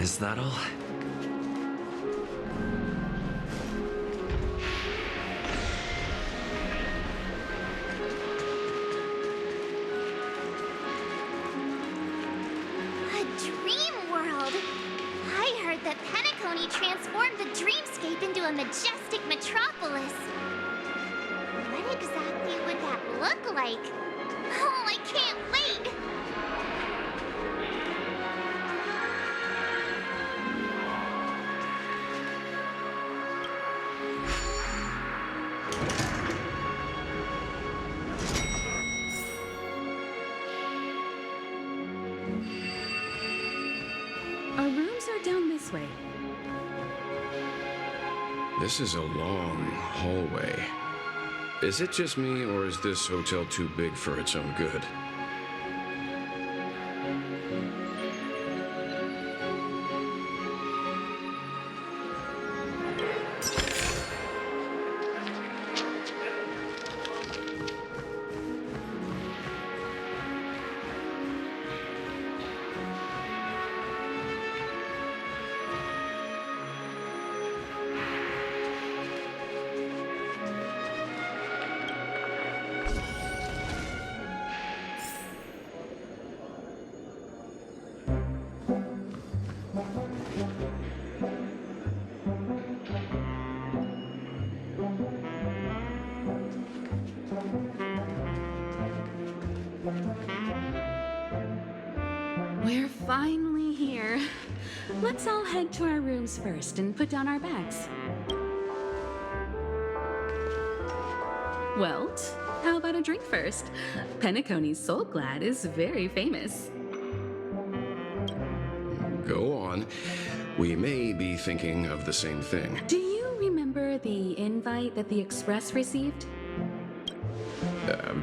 Is that all? Transformed the dreamscape into a majestic metropolis. What exactly would that look like? Oh, I can't wait! Our rooms are down this way. This is a long hallway. Is it just me, or is this hotel too big for its own good? We're finally here. Let's all head to our rooms first and put down our bags. Well, how about a drink first? Penacony's Soul Glad is very famous. Go on. We may be thinking of the same thing. Do you remember the invite that the Express received?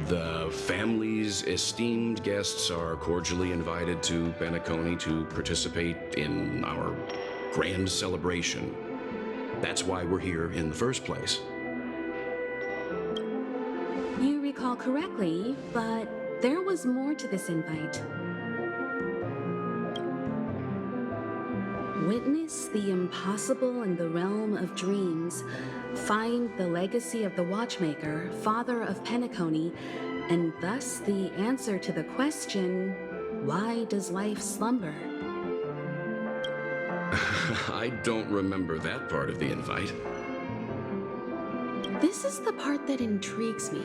The family's esteemed guests are cordially invited to Penacony to participate in our grand celebration. That's why we're here in the first place. You recall correctly, but there was more to this invite. Witness the impossible in the realm of dreams. Find the legacy of the Watchmaker, father of Penacony, and thus the answer to the question, why does life slumber? I don't remember that part of the invite. This is the part that intrigues me.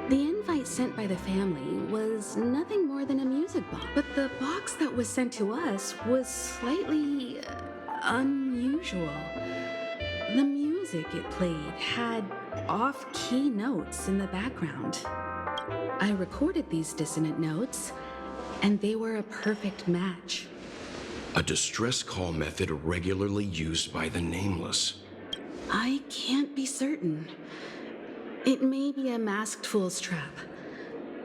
The invite sent by the family was nothing more than a music box, but the box that was sent to us was slightly unusual. The music it played had off-key notes in the background. I recorded these dissonant notes, and they were a perfect match. A distress call method regularly used by the Nameless. I can't be certain. It may be a masked fool's trap.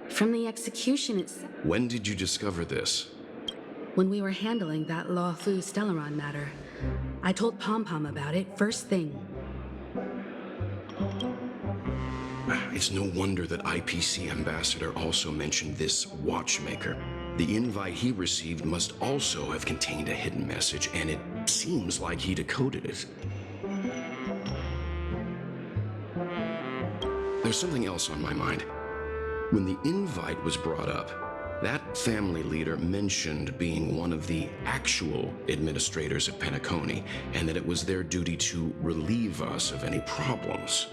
From the execution When did you discover this? when we were handling that Law Fu Stellaron matter. I told Pom Pom about it first thing. It's no wonder that IPC Ambassador also mentioned this Watchmaker. The invite he received must also have contained a hidden message, and it seems like he decoded it. There's something else on my mind. When the invite was brought up, that family leader mentioned being one of the actual administrators of Penacony, and that it was their duty to relieve us of any problems.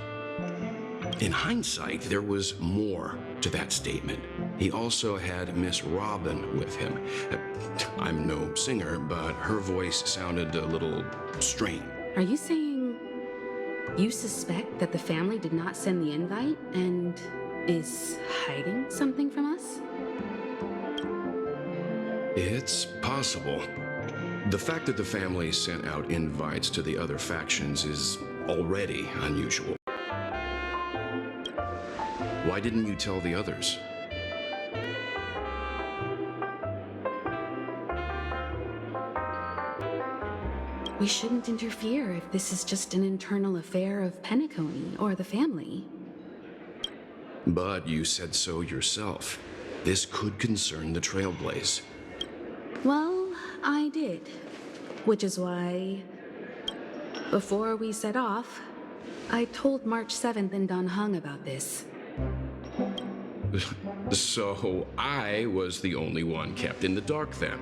In hindsight, there was more to that statement. He also had Miss Robin with him. I'm no singer, but her voice sounded a little strained. Are you saying you suspect that the family did not send the invite and is hiding something from us? It's possible. The fact that the family sent out invites to the other factions is already unusual. Why didn't you tell the others? We shouldn't interfere if this is just an internal affair of Penacony or the family. But you said so yourself. This could concern the Trailblaze. Well, I did. Which is why, before we set off, I told March 7th and Don Hung about this. So I was the only one kept in the dark then.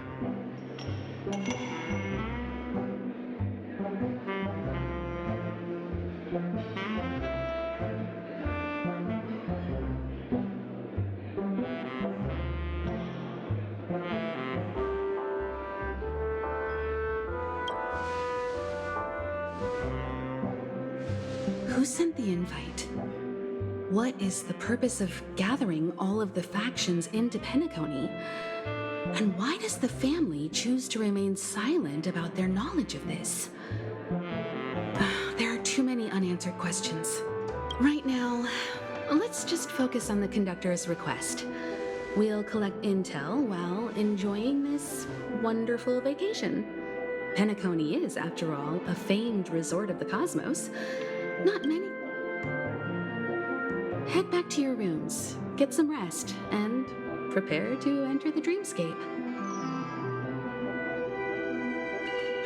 Who sent the invite? What is the purpose of gathering all of the factions into Penacony? And why does the family choose to remain silent about their knowledge of this? There are too many unanswered questions. Right now, let's just focus on the conductor's request. We'll collect intel while enjoying this wonderful vacation. Penacony is, after all, a famed resort of the cosmos. Not many. Head back to your rooms, get some rest, and prepare to enter the dreamscape.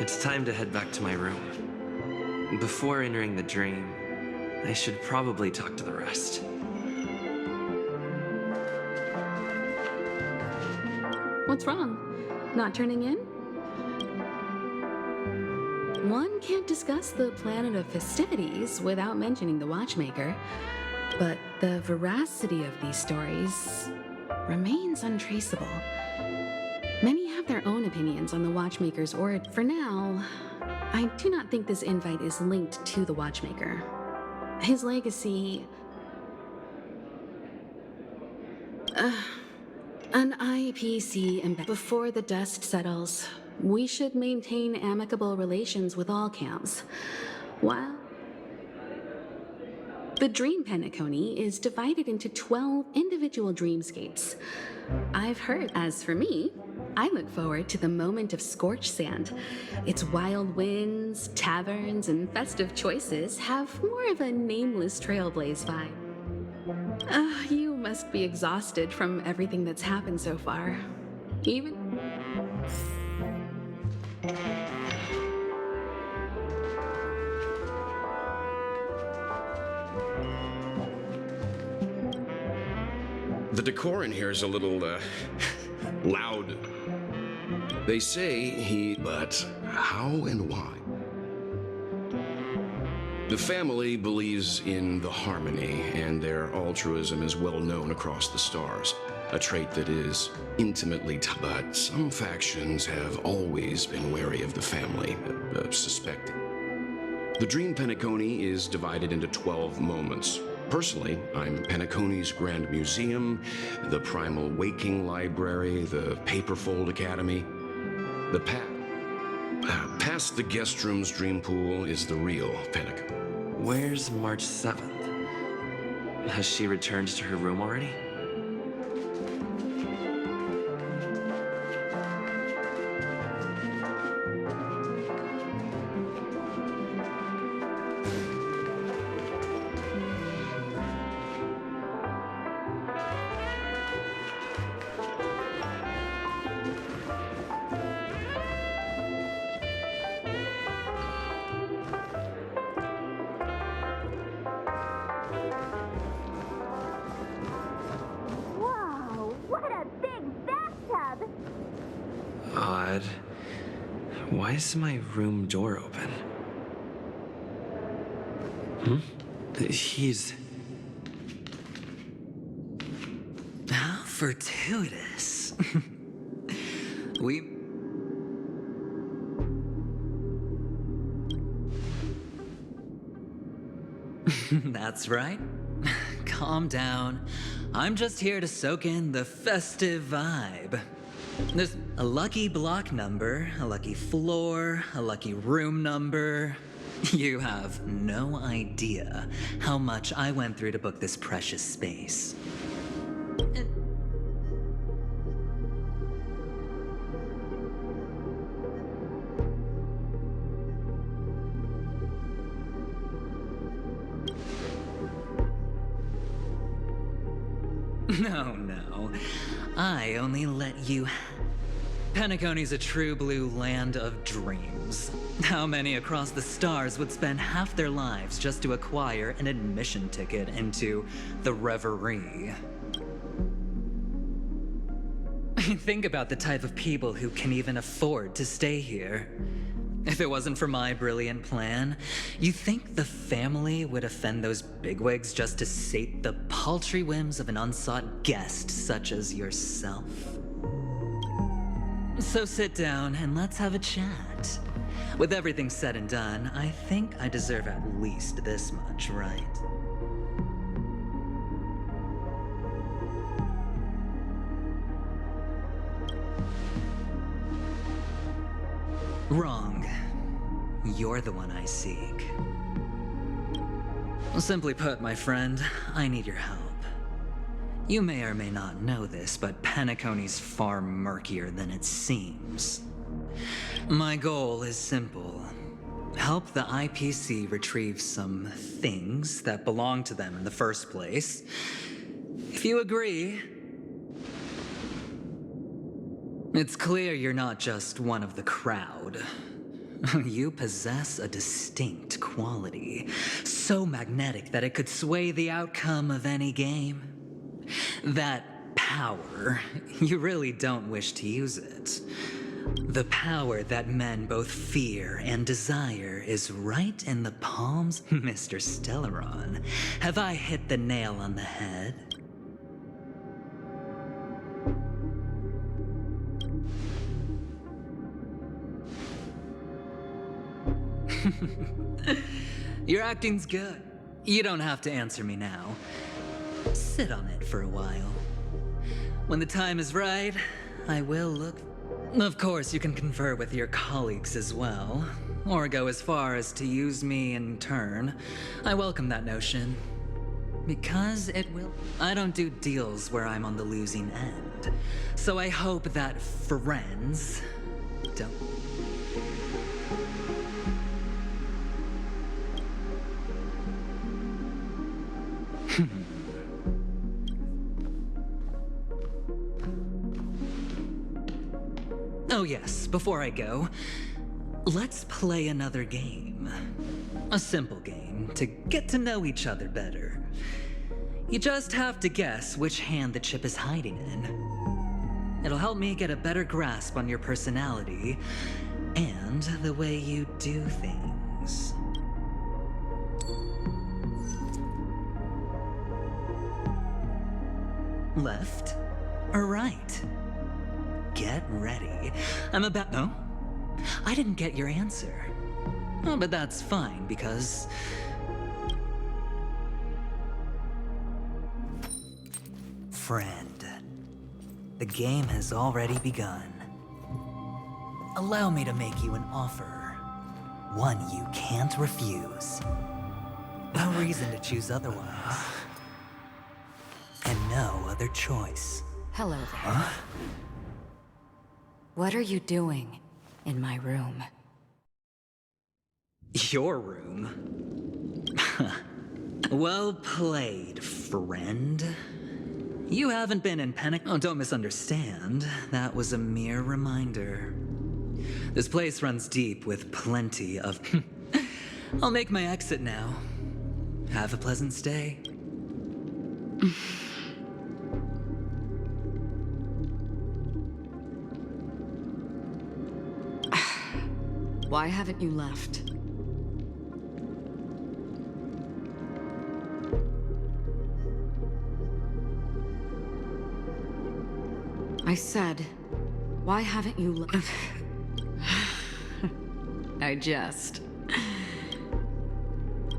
It's time to head back to my room. Before entering the dream, I should probably talk to the rest. What's wrong? Not turning in? One can't discuss the planet of festivities without mentioning the watchmaker, but the veracity of these stories remains untraceable. Many have their own opinions on the watchmaker's origin. For now, I do not think this invite is linked to the watchmaker. His legacy... an IPC embed. Before the dust settles, we should maintain amicable relations with all camps. While the Dream Penacony is divided into 12 individual dreamscapes. I've heard. As for me, I look forward to the moment of scorched sand. Its wild winds, taverns, and festive choices have more of a nameless trailblaze vibe. You must be exhausted from everything that's happened so far. Even... The decor in here is a little, loud. They say but how and why? The family believes in the harmony, and their altruism is well known across the stars. A trait that is intimately but some factions have always been wary of the family, suspecting. The Dream Penacony is divided into 12 moments. Personally, I'm Penacony's Grand Museum, the Primal Waking Library, the Paperfold Academy. The past the guest room's dream pool is the real Penacony. Where's March 7th? Has she returned to her room already? Odd. Why is my room door open? He's... How fortuitous. We... That's right. Calm down. I'm just here to soak in the festive vibe. There's a lucky block number, a lucky floor, a lucky room number. You have no idea how much I went through to book this precious space. No. I only let you Penacony's a true blue land of dreams. How many across the stars would spend half their lives just to acquire an admission ticket into the Reverie? Think about the type of people who can even afford to stay here. If it wasn't for my brilliant plan, you think the family would offend those bigwigs just to sate the paltry whims of an unsought guest such as yourself? So sit down and let's have a chat. With everything said and done, I think I deserve at least this much, right? Wrong. You're the one I seek. Simply put, my friend, I need your help. You may or may not know this, but Penacony's far murkier than it seems. My goal is simple. Help the IPC retrieve some things that belong to them in the first place. If you agree... It's clear you're not just one of the crowd. You possess a distinct quality, so magnetic that it could sway the outcome of any game. That power, you really don't wish to use it. The power that men both fear and desire is right in the palms, Mr. Stellaron. Have I hit the nail on the head? Your acting's good. You don't have to answer me now. Sit on it for a while. When the time is right, I will look... Of course, you can confer with your colleagues as well, or go as far as to use me in turn. I welcome that notion, because it will... I don't do deals where I'm on the losing end, so I hope that friends don't... Oh yes, before I go, let's play another game. A simple game to get to know each other better. You just have to guess which hand the chip is hiding in. It'll help me get a better grasp on your personality and the way you do things. Left or right? Get ready. I'm about... No? I didn't get your answer. Oh, but that's fine, because... Friend, the game has already begun. Allow me to make you an offer. One you can't refuse. No reason to choose otherwise. And no other choice. Hello there. Huh? What are you doing in my room? Your room? Well played, friend. You haven't been in panic. Oh, don't misunderstand. That was a mere reminder. This place runs deep with plenty of... I'll make my exit now. Have a pleasant stay. Why haven't you left? I said, why haven't you left? I jest.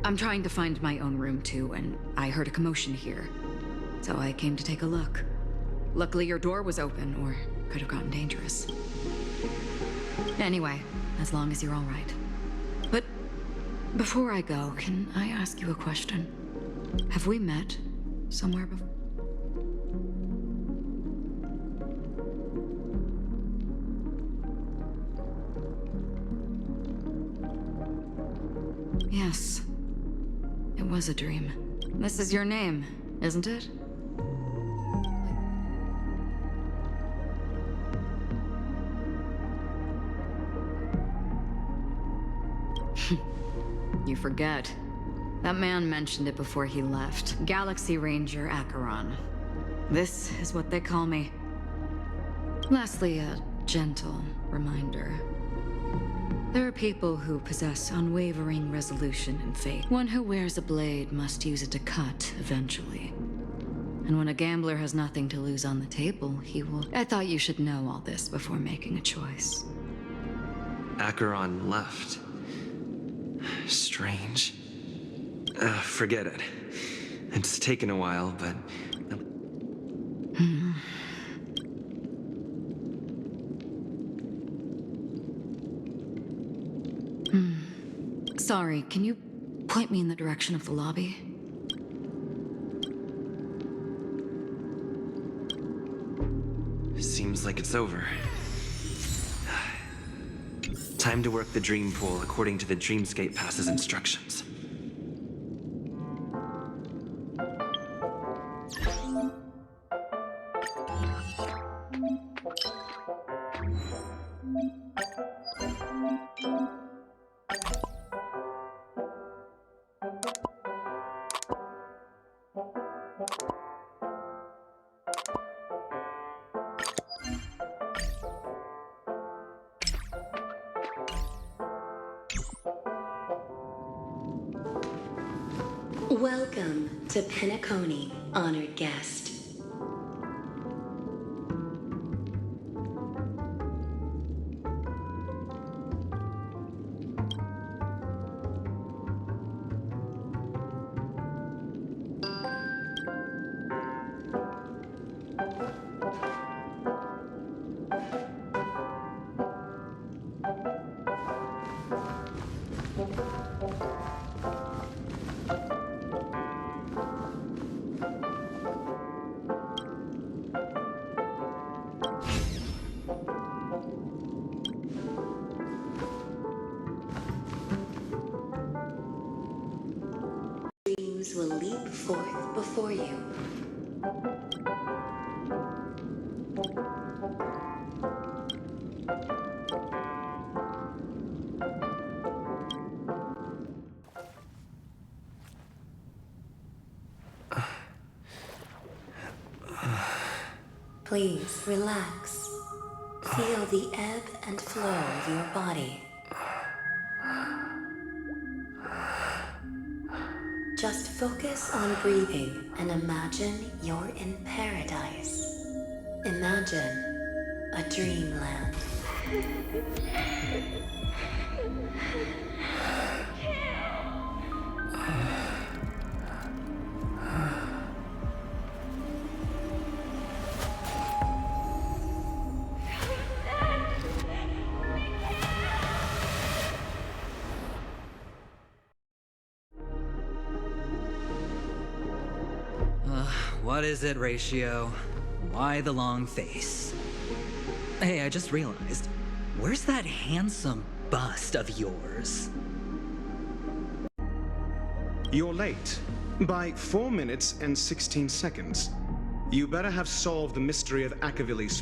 I'm trying to find my own room too, and I heard a commotion here. So I came to take a look. Luckily your door was open, or it could have gotten dangerous. Anyway, as long as you're all right. But before I go, can I ask you a question? Have we met somewhere before? Yes. It was a dream. This is your name, isn't it? You forget. That man mentioned it before he left. Galaxy Ranger Acheron. This is what they call me. Lastly, a gentle reminder. There are people who possess unwavering resolution and faith. One who wears a blade must use it to cut eventually. And when a gambler has nothing to lose on the table, he will... I thought you should know all this before making a choice. Acheron left. Strange. Forget it. It's taken a while, but... Sorry, can you point me in the direction of the lobby? Seems like it's over. Time to work the dream pool according to the Dreamscape Pass's instructions. Welcome to Penacony, honored guest. Dreams will leap forth before you. Please relax. Feel the ebb and flow of your body. Just focus on breathing and imagine you're in paradise. Imagine a dreamland. What is it, Ratio? Why the long face? Hey, I just realized, where's that handsome bust of yours? You're late. By 4 minutes and 16 seconds. You better have solved the mystery of Akavilis.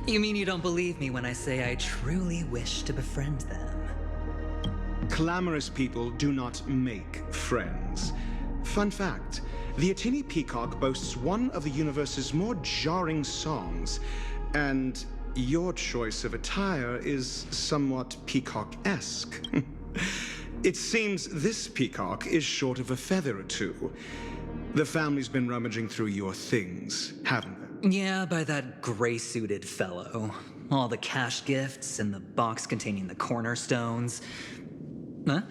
You mean you don't believe me when I say I truly wish to befriend them? Clamorous people do not make friends. Fun fact, the Atini Peacock boasts one of the universe's more jarring songs, and your choice of attire is somewhat peacock-esque. It seems this peacock is short of a feather or two. The family's been rummaging through your things, haven't they? Yeah, by that gray-suited fellow. All the cash gifts and the box containing the cornerstones. Huh?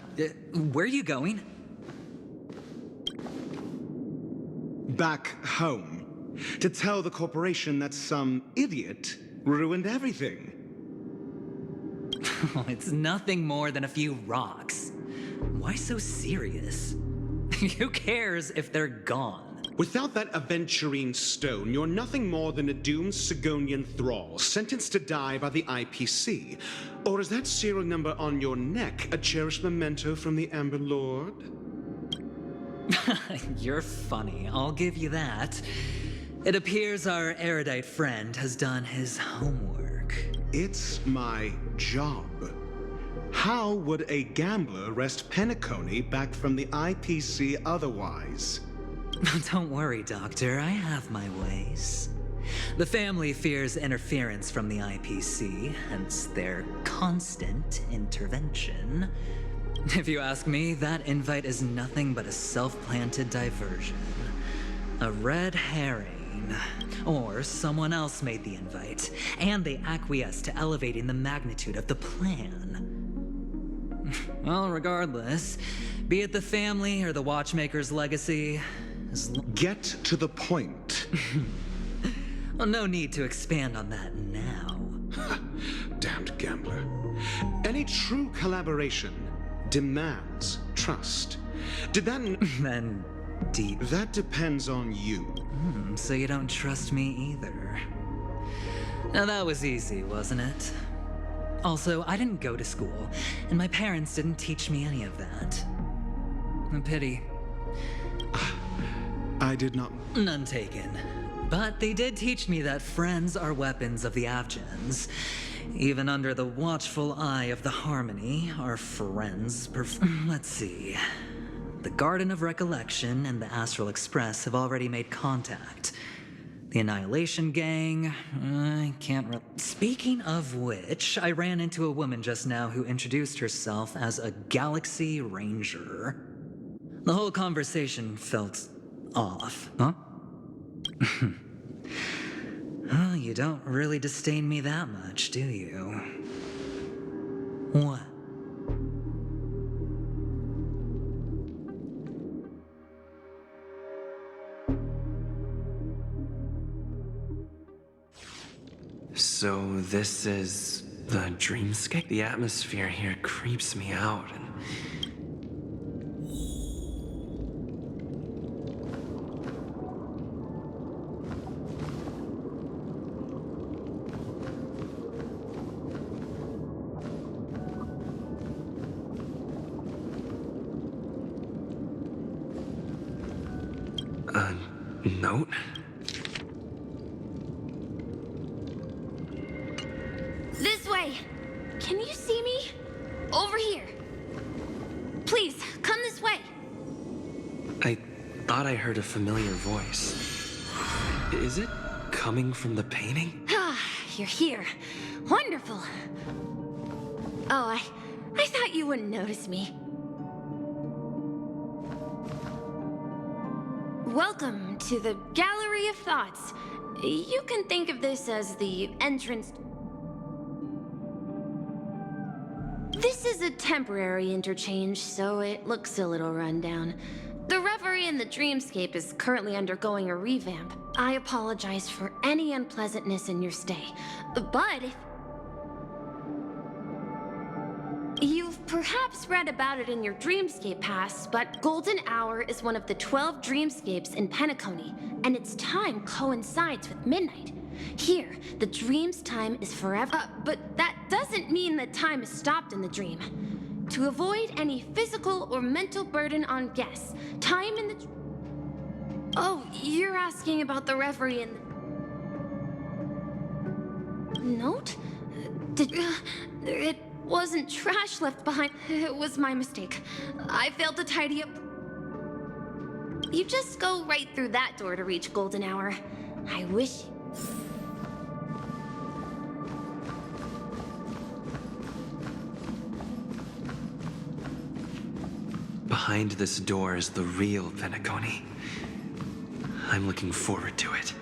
Where are you going? Back home. To tell the corporation that some idiot ruined everything. Oh, it's nothing more than a few rocks. Why so serious? Who cares if they're gone? Without that aventurine stone, you're nothing more than a doomed Sigonian thrall, sentenced to die by the IPC. Or is that serial number on your neck a cherished memento from the Amber Lord? You're funny, I'll give you that. It appears our erudite friend has done his homework. It's my job. How would a gambler wrest Penacony back from the IPC otherwise? Don't worry, Doctor. I have my ways. The family fears interference from the IPC, hence their constant intervention. If you ask me, that invite is nothing but a self-planted diversion. A red herring. Or someone else made the invite, and they acquiesced to elevating the magnitude of the plan. Well, regardless, be it the family or the Watchmaker's legacy, Get to the point. well, no need to expand on that now. Damned gambler. Any true collaboration demands trust. Did that... Then deep. That depends on you. So you don't trust me either. Now that was easy, wasn't it? Also, I didn't go to school, and my parents didn't teach me any of that. A pity. I did not... None taken. But they did teach me that friends are weapons of the Abgens. Even under the watchful eye of the Harmony, our friends let's see. The Garden of Recollection and the Astral Express have already made contact. The Annihilation Gang, I can't Speaking of which, I ran into a woman just now who introduced herself as a Galaxy Ranger. The whole conversation felt off, huh? Oh, you don't really disdain me that much, do you? What? So this is the dreamscape? The atmosphere here creeps me out, and note? This way! Can you see me? Over here. Please, come this way. I thought I heard a familiar voice. Is it coming from the painting? Ah, you're here. Wonderful. Oh, I thought you wouldn't notice me. Welcome to the Gallery of Thoughts. You can think of this as the entrance. This is a temporary interchange, so it looks a little rundown. The Reverie in the Dreamscape is currently undergoing a revamp. I apologize for any unpleasantness in your stay, but if... You've perhaps read about it in your Dreamscape past, but Golden Hour is one of the 12 Dreamscapes in Penacony, and its time coincides with midnight. Here, the dream's time is forever. But that doesn't mean that time is stopped in the dream. To avoid any physical or mental burden on guests, time in the... Oh, you're asking about the Reverie in the... Note? It wasn't trash left behind. It was my mistake. I failed to tidy up. You just go right through that door to reach Golden Hour. I wish... Behind this door is the real Penacony. I'm looking forward to it.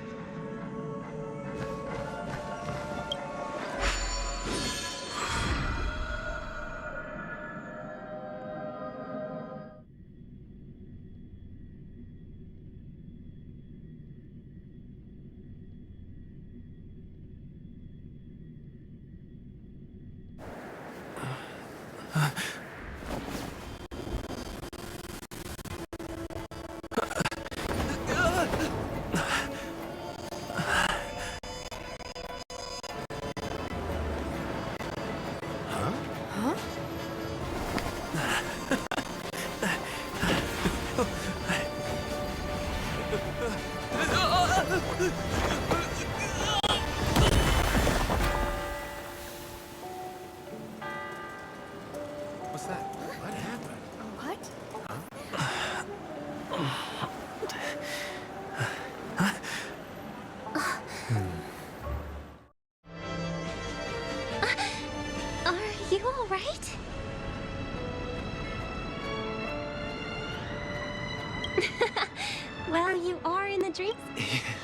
Well, you are in the dream.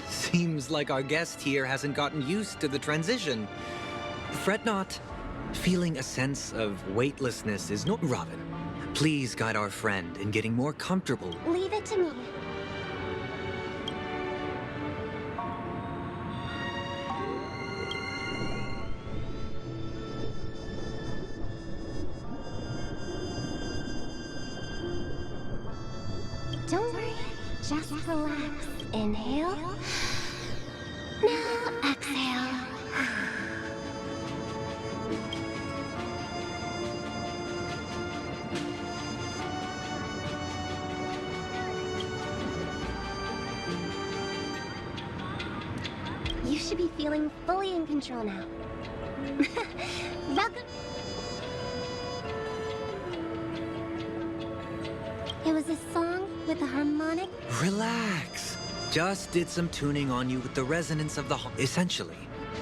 Seems like our guest here hasn't gotten used to the transition. Fret not. Feeling a sense of weightlessness is not... Robin, please guide our friend in getting more comfortable. Leave it to me. Don't worry. Just relax. Inhale. Now exhale. You should be feeling fully in control now. Welcome. It was a song with a harmonic. Relax. Just did some tuning on you with the resonance of the... Essentially,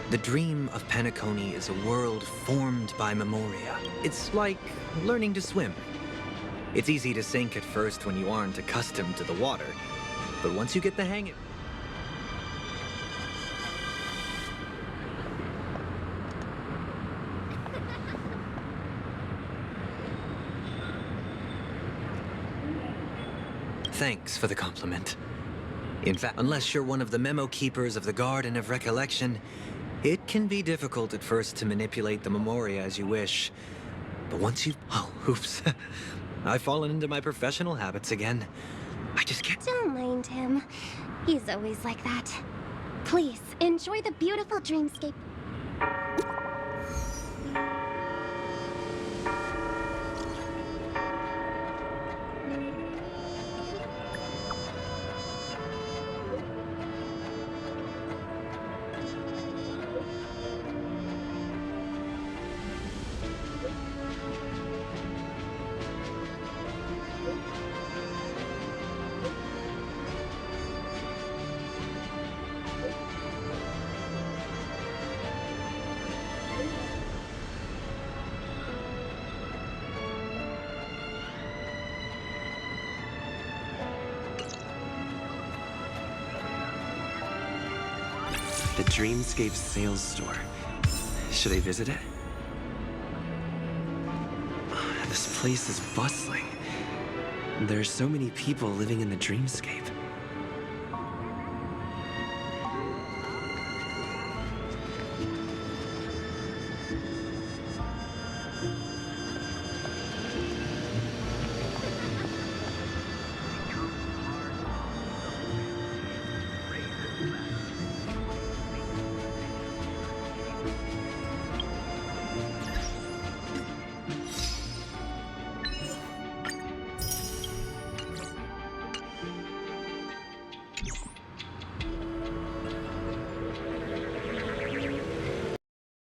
the dream of Penacony is a world formed by memoria. It's like learning to swim. It's easy to sink at first when you aren't accustomed to the water, but once you get the hang of it... Thanks for the compliment. In fact, unless you're one of the memo keepers of the Garden of Recollection, it can be difficult at first to manipulate the memoria as you wish. But once you... Oh, oops. I've fallen into my professional habits again. I just can't... Don't mind him. He's always like that. Please, enjoy the beautiful dreamscape. The Dreamscape sales store. Should I visit it? This place is bustling. There are so many people living in the Dreamscape.